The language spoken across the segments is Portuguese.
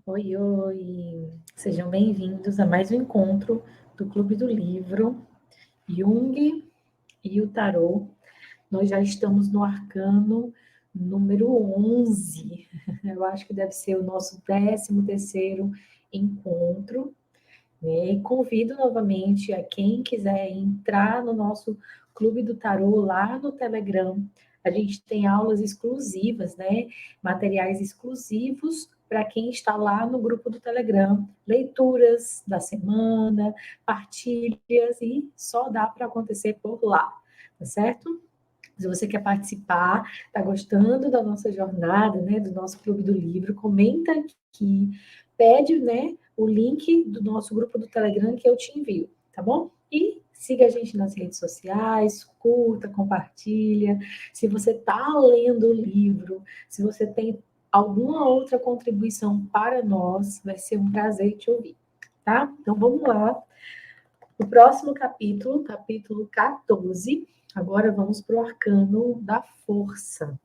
Oi, oi! Sejam bem-vindos a mais um encontro do Clube do Livro, Jung e o Tarô. Nós já estamos no arcano número 11. Eu acho que deve ser o nosso 13º encontro, né? E convido novamente a quem quiser entrar no nosso Clube do Tarô lá no Telegram. A gente tem aulas exclusivas, né? Materiais exclusivos para quem está lá no grupo do Telegram. Leituras da semana, partilhas e só dá para acontecer por lá, tá certo? Se você quer participar, está gostando da nossa jornada, né, do nosso Clube do Livro, comenta aqui, pede, né, o link do nosso grupo do Telegram que eu te envio, tá bom? E siga a gente nas redes sociais, curta, compartilha. Se você está lendo o livro, se você tem alguma outra contribuição para nós, vai ser um prazer te ouvir, tá? Então vamos lá. O próximo capítulo, capítulo 14. Agora vamos para o arcano da força,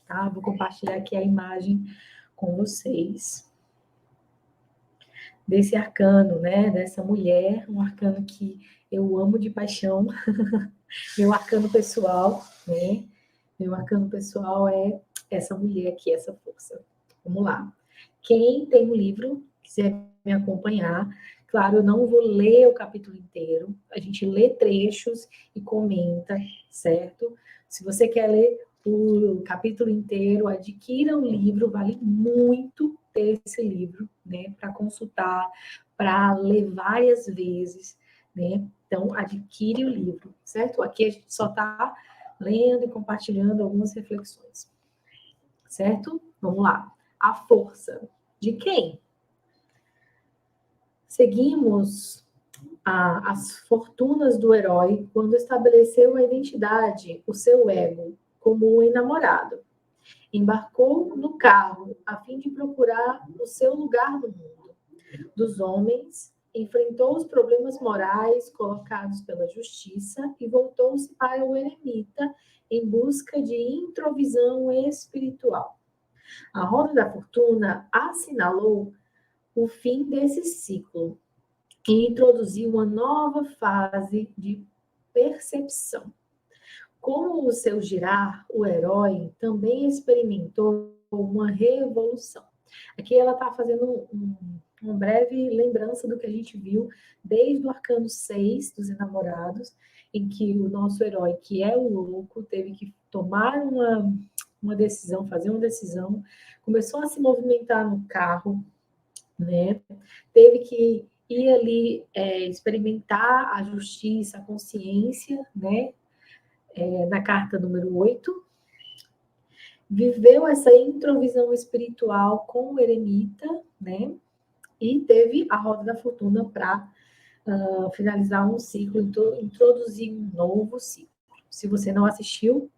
tá? Vou compartilhar aqui a imagem com vocês desse arcano, né? Dessa mulher, um arcano que eu amo de paixão, meu arcano pessoal, né? Meu arcano pessoal é essa mulher aqui, essa força. Vamos lá. Quem tem o livro, quiser me acompanhar, claro, eu não vou ler o capítulo inteiro, a gente lê trechos e comenta, certo? Se você quer ler o capítulo inteiro, adquira o livro, vale muito ter esse livro, né, para consultar, para ler várias vezes, né? Então, adquire o livro, certo? Aqui a gente só está lendo e compartilhando algumas reflexões, certo? Vamos lá. A força de quem? Seguimos as fortunas do herói quando estabeleceu a identidade, o seu ego, como um enamorado. Embarcou no carro a fim de procurar o seu lugar no mundo. Dos homens, enfrentou os problemas morais colocados pela justiça e voltou-se para o eremita em busca de introvisão espiritual. A roda da fortuna assinalou o fim desse ciclo e introduziu uma nova fase de percepção. Com o seu girar, o herói também experimentou uma revolução. Aqui ela está fazendo uma breve lembrança do que a gente viu desde o arcano 6 dos enamorados, em que o nosso herói, que é o louco, teve que tomar uma decisão, fazer uma decisão, começou a se movimentar no carro, né? Teve que ir ali experimentar a justiça, a consciência, né? Na carta número 8, viveu essa introvisão espiritual com o eremita, né? E teve a roda da fortuna para finalizar um ciclo, introduzir um novo ciclo. Se você não assistiu,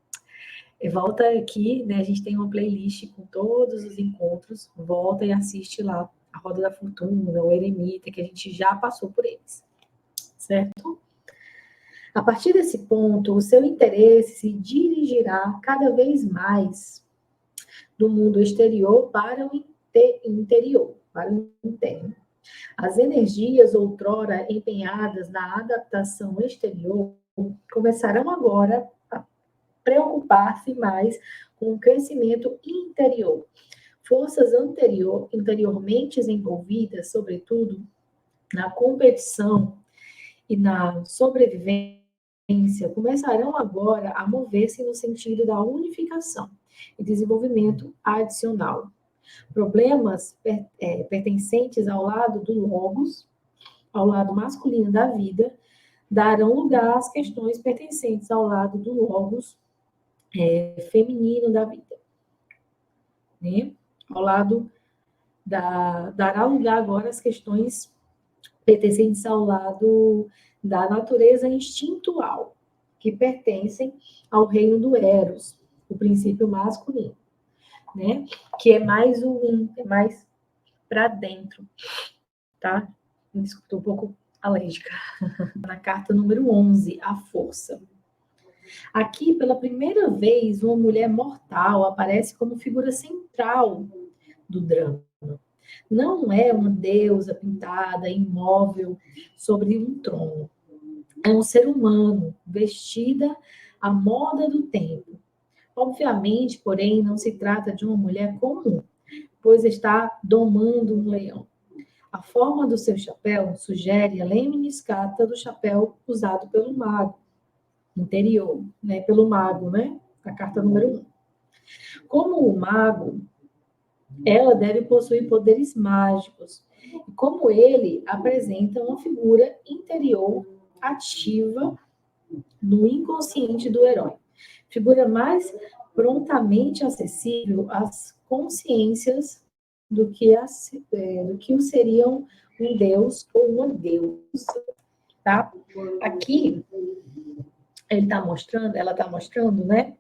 volta aqui, né? A gente tem uma playlist com todos os encontros, volta e assiste lá a roda da fortuna, o eremita, que a gente já passou por eles, certo? A partir desse ponto, o seu interesse se dirigirá cada vez mais do mundo exterior para o interior, para o interno. As energias outrora empenhadas na adaptação exterior começarão agora a preocupar-se mais com o crescimento interior. Forças anteriormente envolvidas, sobretudo, na competição e na sobrevivência, começarão agora a mover-se no sentido da unificação e desenvolvimento adicional. Problemas pertencentes ao lado do logos, ao lado masculino da vida, darão lugar às questões pertencentes ao lado do logos feminino da vida, né? Ao lado dará lugar agora às questões pertencentes ao lado da natureza instintual, que pertencem ao reino do Eros, o princípio masculino, né? Que é mais é mais para dentro, tá? Estou um pouco alérgica. Na carta número 11, a força. Aqui, pela primeira vez, uma mulher mortal aparece como figura central do drama. Não é uma deusa pintada, imóvel, sobre um trono. É um ser humano, vestida à moda do tempo. Obviamente, porém, não se trata de uma mulher comum, pois está domando um leão. A forma do seu chapéu sugere a lemniscata do chapéu usado pelo mago interior, né? Pelo mago, né? A carta número 1. Como o mago, ela deve possuir poderes mágicos. E como ele apresenta uma figura interior ativa no inconsciente do herói. Figura mais prontamente acessível às consciências do que o seriam um deus ou uma deusa, tá? Aqui ela está mostrando, né,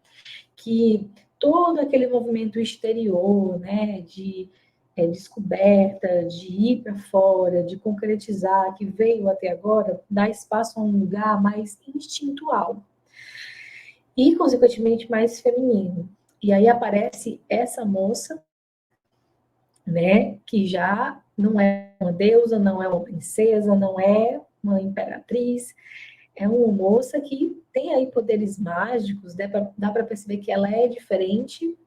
que todo aquele movimento exterior, né, de descoberta, de ir para fora, de concretizar, que veio até agora, dá espaço a um lugar mais instintual e, consequentemente, mais feminino. E aí aparece essa moça, né, que já não é uma deusa, não é uma princesa, não é uma imperatriz, é uma moça que tem aí poderes mágicos, dá para perceber que ela é diferente,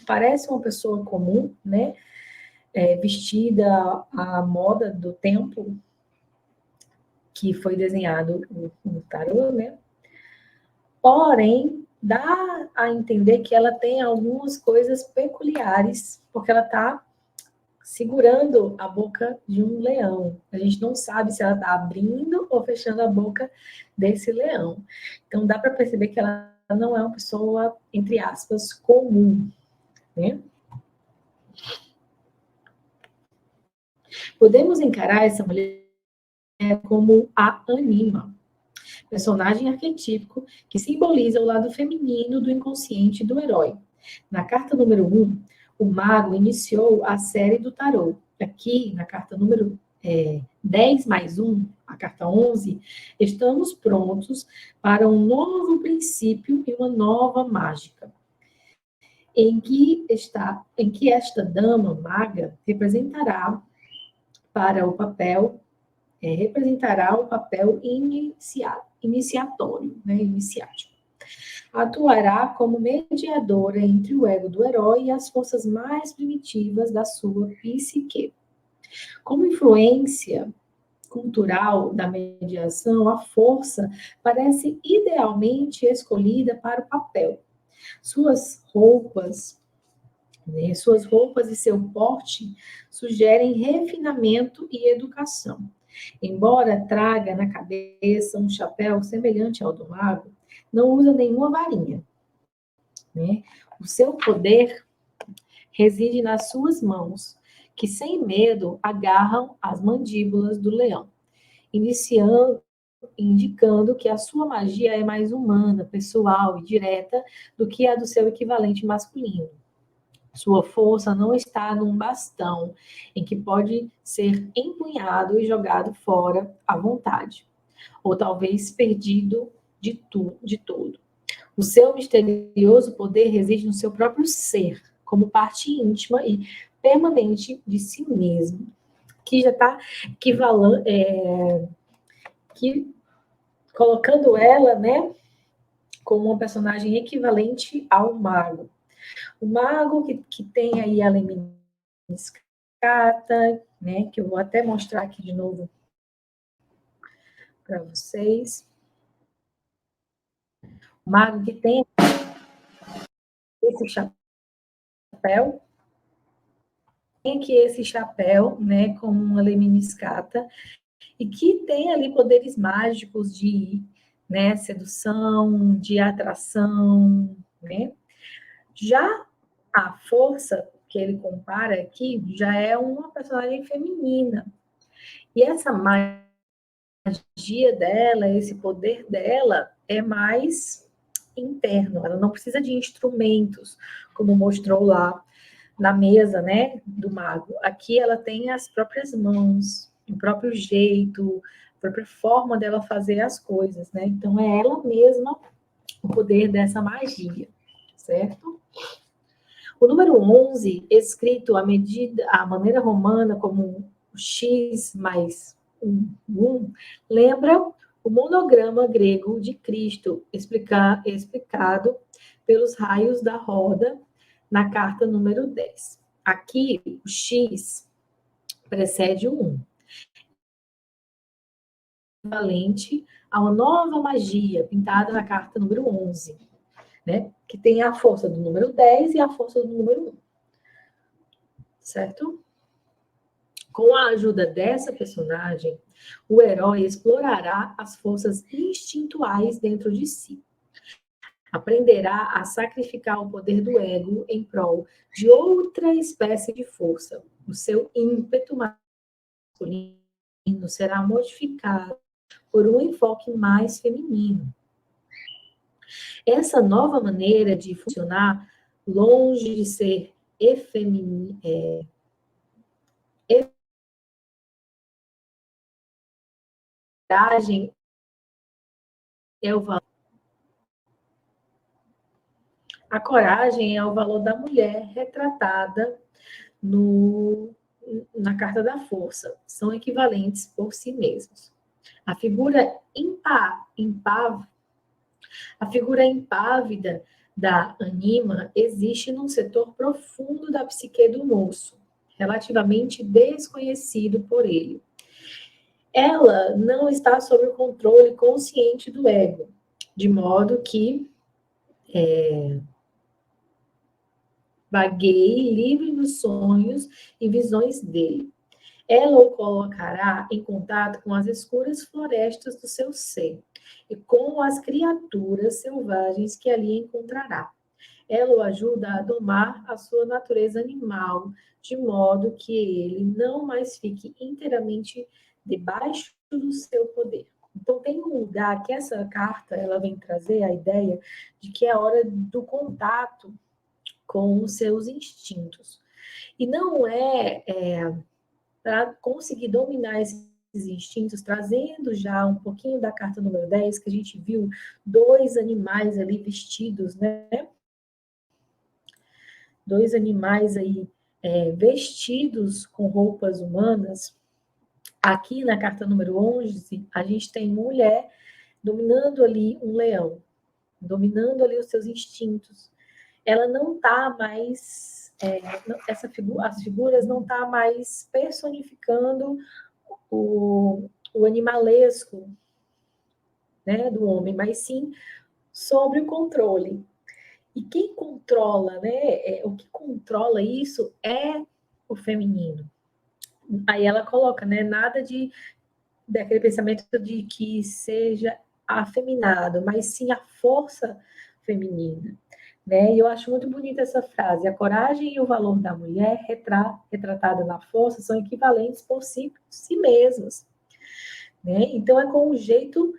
parece uma pessoa comum, né, vestida à moda do tempo que foi desenhado no tarô, né, porém, dá a entender que ela tem algumas coisas peculiares, porque ela está segurando a boca de um leão. A gente não sabe se ela está abrindo ou fechando a boca desse leão. Então, dá para perceber que ela não é uma pessoa, entre aspas, comum, né? Podemos encarar essa mulher como a Anima, personagem arquetípico que simboliza o lado feminino do inconsciente do herói. Na carta número 1, o mago iniciou a série do tarô. Aqui, na carta número 10 mais 1, a carta 11, estamos prontos para um novo princípio e uma nova mágica, em que esta dama maga representará o papel iniciatório, né, iniciático. Atuará como mediadora entre o ego do herói e as forças mais primitivas da sua psique. Como influência cultural da mediação, a força parece idealmente escolhida para o papel. Suas roupas e seu porte sugerem refinamento e educação. Embora traga na cabeça um chapéu semelhante ao do mago, não usa nenhuma varinha, né? O seu poder reside nas suas mãos, que sem medo agarram as mandíbulas do leão, indicando que a sua magia é mais humana, pessoal e direta do que a do seu equivalente masculino. Sua força não está num bastão em que pode ser empunhado e jogado fora à vontade, ou talvez perdido de todo. O seu misterioso poder reside no seu próprio ser, como parte íntima e permanente de si mesmo, que já está colocando ela, né, como uma personagem equivalente ao mago. O mago que tem aí a lemniscata, né, que eu vou até mostrar aqui de novo para vocês. O mago que tem esse chapéu, tem aqui esse chapéu, né, com uma lemniscata, e que tem ali poderes mágicos de, né, sedução, de atração, né? Já a força que ele compara aqui já é uma personagem feminina. E essa magia dela, esse poder dela é mais interno, ela não precisa de instrumentos, como mostrou lá na mesa, né, do mago. Aqui ela tem as próprias mãos, o próprio jeito, a própria forma dela fazer as coisas, né? Então é ela mesma o poder dessa magia, certo? O número 11, escrito à maneira romana como o X mais 1, lembra o monograma grego de Cristo, explicado pelos raios da roda na carta número 10. Aqui, o X precede o 1, equivalente a uma nova magia pintada na carta número 11, né? Que tem a força do número 10 e a força do número 1. Certo? Com a ajuda dessa personagem, o herói explorará as forças instintuais dentro de si. Aprenderá a sacrificar o poder do ego em prol de outra espécie de força. O seu ímpeto masculino será modificado por um enfoque mais feminino. Essa nova maneira de funcionar, longe de ser é o valor. A coragem é o valor da mulher retratada na Carta da Força. São equivalentes por si mesmos. A figura impávida da Anima existe num setor profundo da psique do moço, relativamente desconhecido por ele. Ela não está sob o controle consciente do ego, de modo que vagueie livre dos sonhos e visões dele. Ela o colocará em contato com as escuras florestas do seu ser e com as criaturas selvagens que ali encontrará. Ela o ajuda a domar a sua natureza animal, de modo que ele não mais fique inteiramente debaixo do seu poder. Então, tem um lugar que essa carta ela vem trazer a ideia de que é a hora do contato com os seus instintos. E não para conseguir dominar esses instintos, trazendo já um pouquinho da carta número 10, que a gente viu 2 animais ali vestidos, né? 2 animais aí vestidos com roupas humanas. Aqui na carta número 11, a gente tem uma mulher dominando ali um leão, dominando ali os seus instintos. Ela não está mais, as figuras não estão mais personificando o animalesco, né, do homem, mas sim sobre o controle. E quem controla, né, o que controla isso é o feminino. Aí ela coloca, né, nada daquele pensamento de que seja afeminado, mas sim a força feminina. Né? E eu acho muito bonita essa frase. A coragem e o valor da mulher retratada na força são equivalentes por si mesmos. Né? Então, é com o jeito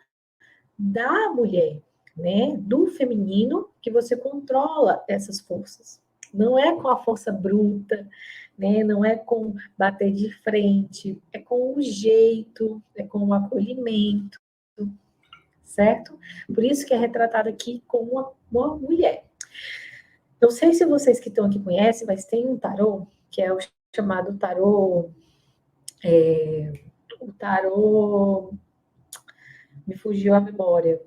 da mulher, né? Do feminino, que você controla essas forças. Não é com a força bruta, né? Não é com bater de frente, é com o jeito, é com o acolhimento, certo? Por isso que é retratada aqui como uma mulher. Não sei se vocês que estão aqui conhecem, mas tem um tarô, que é o chamado tarô. O tarô. Me fugiu a memória.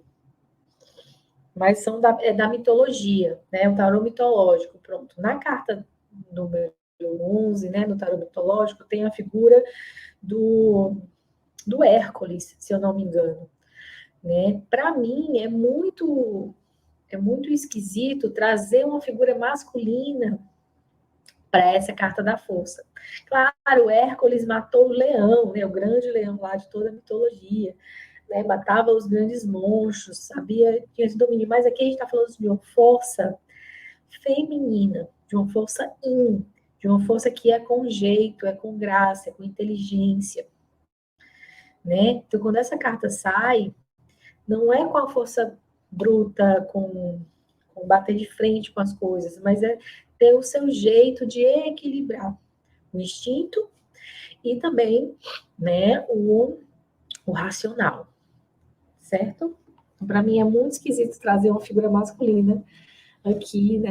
Mas é da mitologia, né? O tarô mitológico, pronto. Na carta número 11, né, no tarô mitológico, tem a figura do Hércules, se eu não me engano. Né? Para mim, é muito esquisito trazer uma figura masculina para essa carta da força. Claro, Hércules matou o leão, né, o grande leão lá de toda a mitologia, né, matava os grandes monstros, tinha esse domínio, mas aqui a gente está falando de uma força feminina, de uma força de uma força que é com jeito, é com graça, é com inteligência. Né? Então, quando essa carta sai, não é com a força bruta, com bater de frente com as coisas, mas é ter o seu jeito de equilibrar o instinto e também, né, o racional, certo? Para mim é muito esquisito trazer uma figura masculina aqui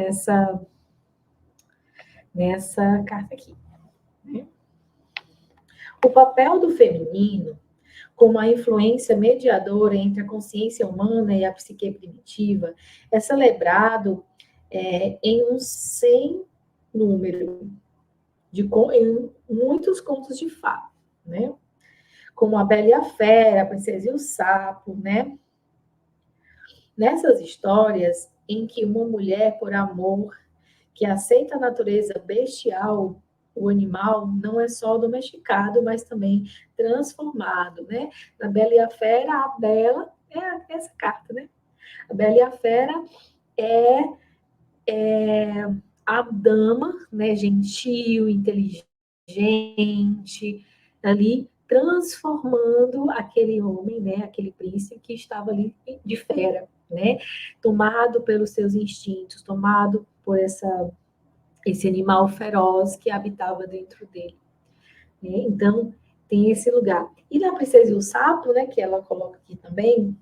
nessa carta aqui. Né? O papel do feminino como a influência mediadora entre a consciência humana e a psique primitiva é celebrado em um sem número, em muitos contos de fada, né? Como a Bela e a Fera, a Princesa e o Sapo, né? Nessas histórias em que uma mulher, por amor, que aceita a natureza bestial, o animal, não é só domesticado, mas também transformado, né? Na Bela e a Fera, a Bela é essa carta, né? A Bela e a Fera é a dama, né? Gentil, inteligente, ali transformando aquele homem, né? Aquele príncipe que estava ali de fera, né? Tomado pelos seus instintos, tomado por esse animal feroz que habitava dentro dele. Né? Então, tem esse lugar. E na Princesa e o Sapo, né, que ela coloca aqui também,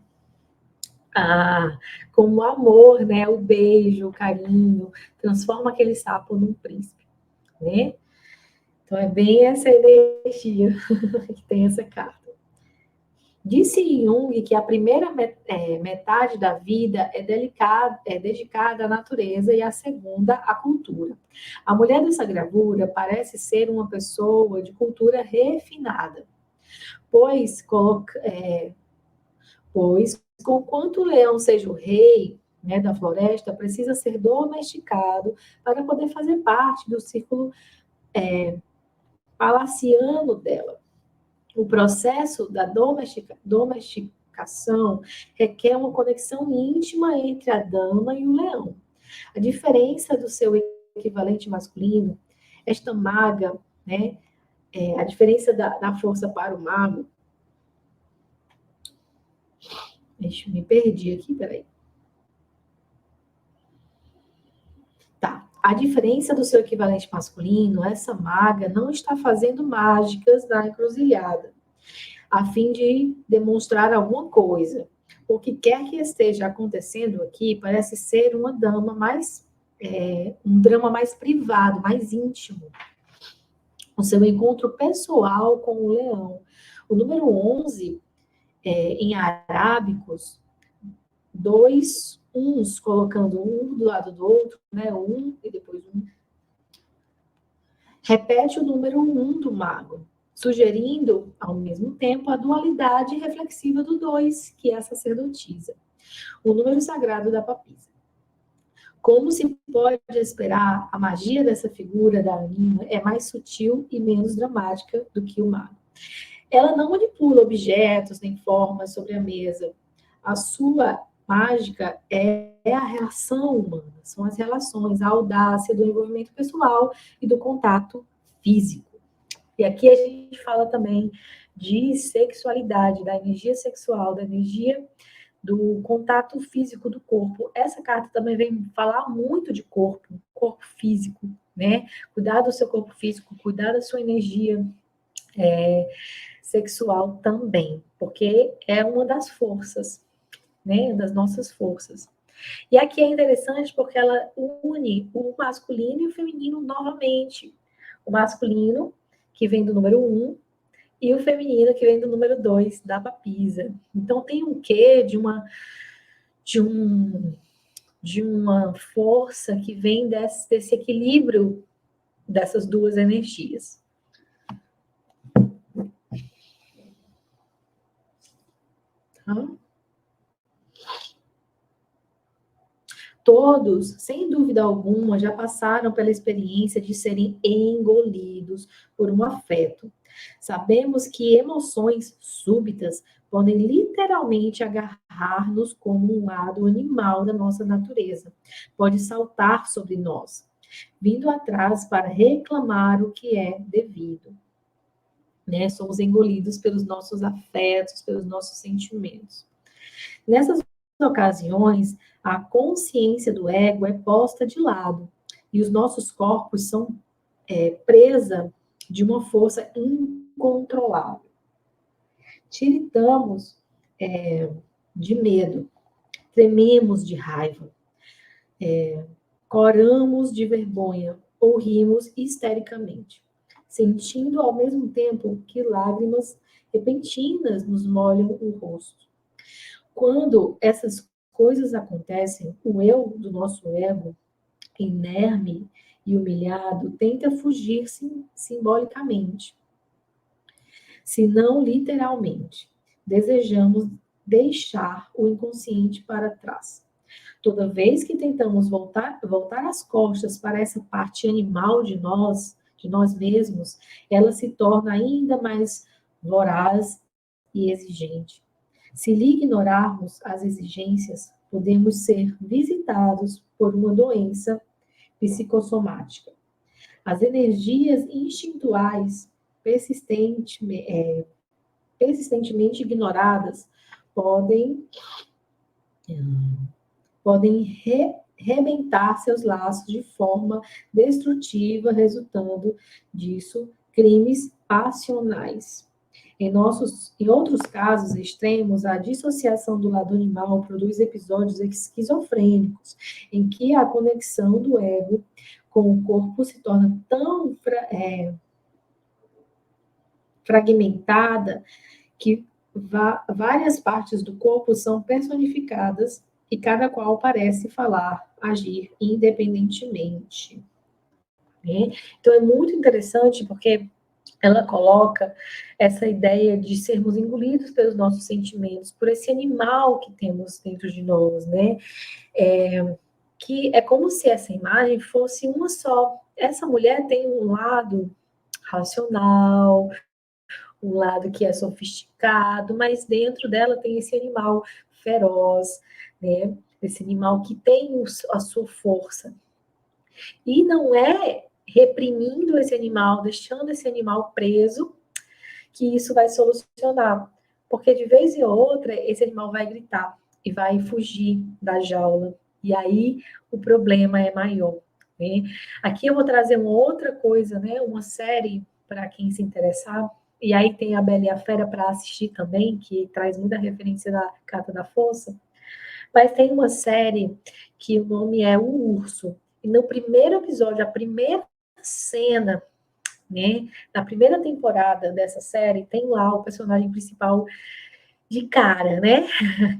como o amor, né, o beijo, o carinho, transforma aquele sapo num príncipe. Né? Então, é bem essa energia que tem essa carta. Disse Jung que a primeira metade da vida é dedicada à natureza e a segunda à cultura. A mulher dessa gravura parece ser uma pessoa de cultura refinada, pois conquanto o leão seja o rei, né, da floresta, precisa ser domesticado para poder fazer parte do círculo palaciano dela. O processo da domesticação requer uma conexão íntima entre a dama e o leão. A diferença do seu equivalente masculino, esta maga, né, a diferença da força para o mago. Deixa eu me perdi aqui, peraí. Tá. A diferença do seu equivalente masculino, essa maga não está fazendo mágicas na encruzilhada, a fim de demonstrar alguma coisa. O que quer que esteja acontecendo aqui parece ser uma dama um drama mais privado, mais íntimo. O seu encontro pessoal com o leão. O número 11, em arábicos, 2 uns, colocando um do lado do outro, né? Um e depois um. Repete o número 1 do mago, sugerindo, ao mesmo tempo, a dualidade reflexiva do 2, que é a sacerdotisa, o número sagrado da papisa. Como se pode esperar, a magia dessa figura da anima é mais sutil e menos dramática do que o mago. Ela não manipula objetos nem formas sobre a mesa. A sua mágica é a relação humana, são as relações, a audácia do envolvimento pessoal e do contato físico. E aqui a gente fala também de sexualidade, da energia sexual, da energia do contato físico do corpo. Essa carta também vem falar muito de corpo físico, né? Cuidar do seu corpo físico, cuidar da sua energia sexual também, porque é uma das forças, né? Das nossas forças. E aqui é interessante porque ela une o masculino e o feminino novamente. O masculino, que vem do número 1, e o feminino, que vem do número 2, da papisa. Então, tem um quê de uma força que vem desse equilíbrio dessas duas energias. Tá? Todos, sem dúvida alguma, já passaram pela experiência de serem engolidos por um afeto. Sabemos que emoções súbitas podem literalmente agarrar-nos como um lado animal da nossa natureza. Pode saltar sobre nós, vindo atrás para reclamar o que é devido. Né? Somos engolidos pelos nossos afetos, pelos nossos sentimentos. Nessas ocasiões, a consciência do ego é posta de lado e os nossos corpos são presa de uma força incontrolável. Tiritamos de medo, trememos de raiva, coramos de vergonha ou rimos histericamente, sentindo ao mesmo tempo que lágrimas repentinas nos molham o rosto. Quando essas coisas acontecem, o eu do nosso ego, inerme e humilhado, tenta fugir simbolicamente, se não literalmente. Desejamos deixar o inconsciente para trás. Toda vez que tentamos voltar as costas para essa parte animal de nós mesmos, ela se torna ainda mais voraz e exigente. Se lhe ignorarmos as exigências, podemos ser visitados por uma doença psicossomática. As energias instintuais persistentemente ignoradas podem rebentar seus laços de forma destrutiva, resultando disso crimes passionais. Em outros casos extremos, a dissociação do lado animal produz episódios esquizofrênicos, em que a conexão do ego com o corpo se torna tão fragmentada que várias partes do corpo são personificadas e cada qual parece falar, agir independentemente. Né? Então é muito interessante porque ela coloca essa ideia de sermos engolidos pelos nossos sentimentos, por esse animal que temos dentro de nós, né? Que é como se essa imagem fosse uma só. Essa mulher tem um lado racional, um lado que é sofisticado, mas dentro dela tem esse animal feroz, né? Esse animal que tem a sua força. E não é reprimindo esse animal, deixando esse animal preso, que isso vai solucionar. Porque de vez em outra, esse animal vai gritar e vai fugir da jaula. E aí o problema é maior. Né? Aqui eu vou trazer uma outra coisa, né? Uma série para quem se interessar. E aí tem a Bela e a Fera para assistir também, que traz muita referência da Carta da Força. Mas tem uma série que o nome é O Urso. E no primeiro episódio, a primeira cena, né, na primeira temporada dessa série, tem lá o personagem principal de cara, né?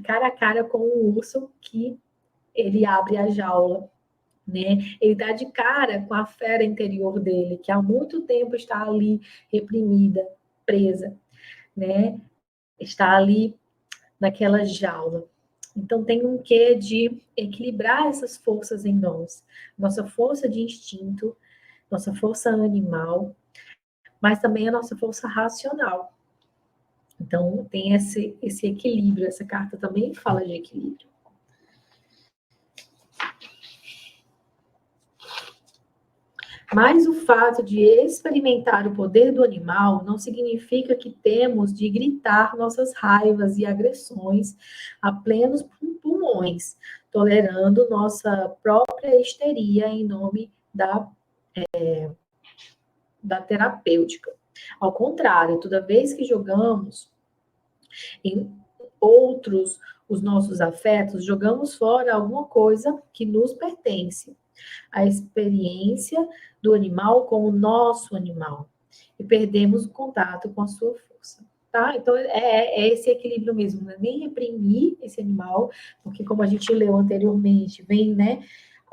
Cara a cara com o urso que ele abre a jaula, né? Ele dá de cara com a fera interior dele, que há muito tempo está ali reprimida, presa, né? Está ali naquela jaula. Então tem um quê de equilibrar essas forças em nós. Nossa força de instinto, nossa força animal, mas também a nossa força racional. Então tem esse equilíbrio, essa carta também fala de equilíbrio. Mas o fato de experimentar o poder do animal não significa que temos de gritar nossas raivas e agressões a plenos pulmões, tolerando nossa própria histeria em nome da terapêutica. Ao contrário, toda vez que jogamos em outros os nossos afetos, jogamos fora alguma coisa que nos pertence. A experiência do animal com o nosso animal e perdemos o contato com a sua força, tá? Então é esse equilíbrio mesmo, não é nem reprimir esse animal, porque como a gente leu anteriormente, vem, né,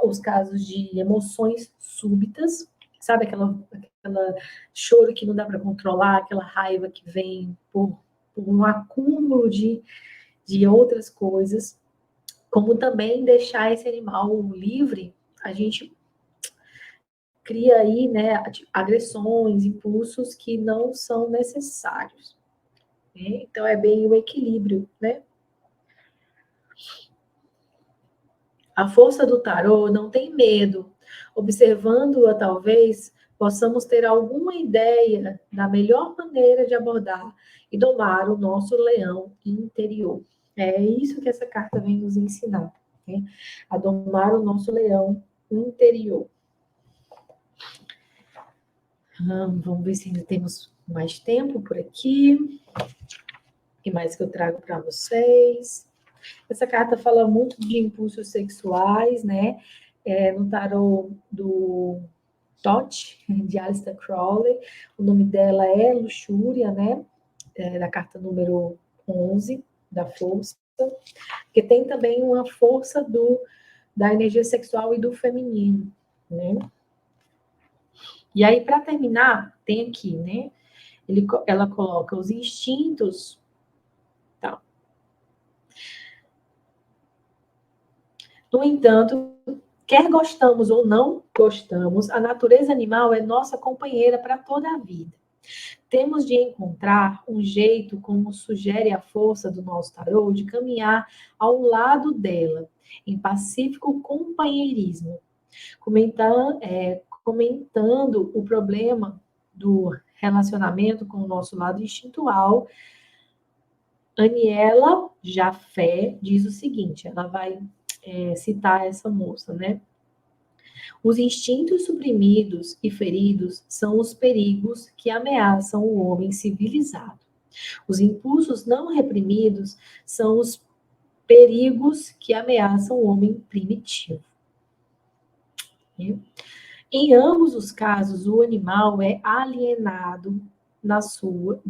os casos de emoções súbitas, sabe aquela choro que não dá para controlar, aquela raiva que vem por um acúmulo de outras coisas, como também deixar esse animal livre, a gente cria aí, né, agressões, impulsos que não são necessários. Né? Então, é bem o equilíbrio, né? A força do tarô não tem medo. Observando-a, talvez, possamos ter alguma ideia da melhor maneira de abordar e domar o nosso leão interior. É isso que essa carta vem nos ensinar, né? A domar o nosso leão interior. Vamos ver se ainda temos mais tempo por aqui. O que mais que eu trago para vocês? Essa carta fala muito de impulsos sexuais, né? No tarô do Thoth, de Aleister Crowley. O nome dela é Luxúria, né? Da carta número 11, da força. Porque tem também uma força da energia sexual e do feminino, né? E aí, para terminar, tem aqui, né? Ela coloca os instintos. Tá. No entanto, quer gostamos ou não gostamos, a natureza animal é nossa companheira para toda a vida. Temos de encontrar um jeito, como sugere a força do nosso tarô, de caminhar ao lado dela, em pacífico companheirismo, comentando o problema do relacionamento com o nosso lado instintual. Aniela Jafé diz o seguinte, ela vai citar essa moça, né? Os instintos suprimidos e feridos são os perigos que ameaçam o homem civilizado. Os impulsos não reprimidos são os perigos que ameaçam o homem primitivo. Em ambos os casos, o animal é alienado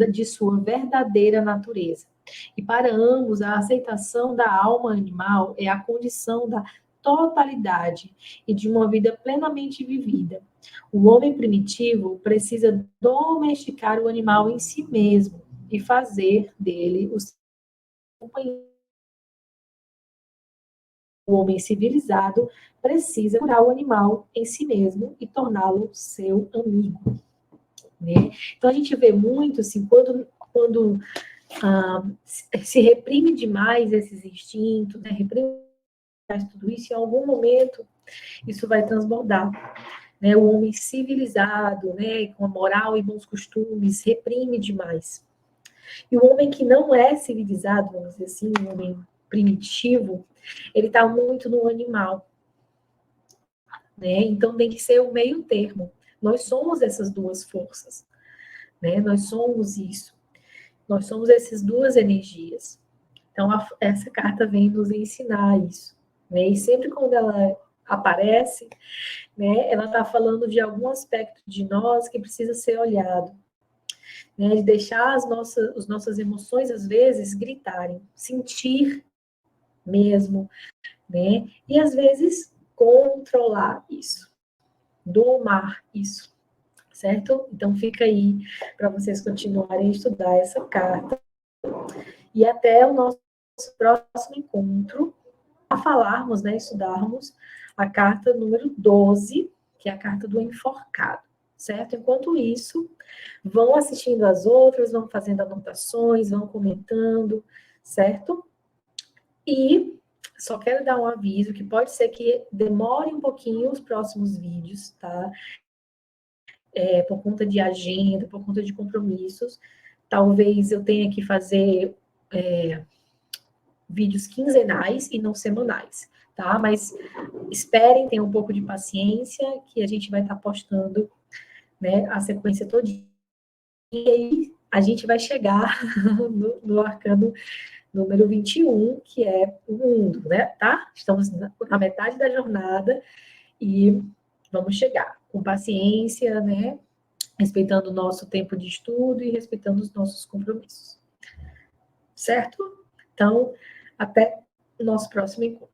de sua verdadeira natureza. E para ambos, a aceitação da alma animal é a condição da totalidade e de uma vida plenamente vivida. O homem primitivo precisa domesticar o animal em si mesmo e fazer dele o seu companheiro. O homem civilizado precisa curar o animal em si mesmo e torná-lo seu amigo. Né? Então, a gente vê muito, assim, quando se reprime demais esses instintos, né? Reprime tudo isso, em algum momento isso vai transbordar. Né? O homem civilizado, né? Com a moral e bons costumes, reprime demais. E o homem que não é civilizado, vamos dizer assim, um homem primitivo, ele está muito no animal. Né? Então tem que ser o meio termo. Nós somos essas duas forças. Né? Nós somos isso. Nós somos essas duas energias. Então, essa carta vem nos ensinar isso. Né? E sempre quando ela aparece, né, ela está falando de algum aspecto de nós que precisa ser olhado. Né? De deixar as nossas emoções, às vezes, gritarem. Sentir mesmo. Né? E, às vezes, controlar isso. Domar isso. Certo? Então, fica aí para vocês continuarem a estudar essa carta. E até o nosso próximo encontro, a falarmos, né, estudarmos a carta número 12, que é a carta do enforcado, certo? Enquanto isso, vão assistindo as outras, vão fazendo anotações, vão comentando, certo? E só quero dar um aviso que pode ser que demore um pouquinho os próximos vídeos, tá? Por conta de agenda, por conta de compromissos. Talvez eu tenha que fazer vídeos quinzenais e não semanais, tá? Mas esperem, tenham um pouco de paciência, que a gente vai estar postando, né, a sequência todinha. E aí a gente vai chegar no arcano número 21, que é o mundo, né? Tá? Estamos na metade da jornada e vamos chegar com paciência, né? Respeitando o nosso tempo de estudo e respeitando os nossos compromissos. Certo? Então, até o nosso próximo encontro.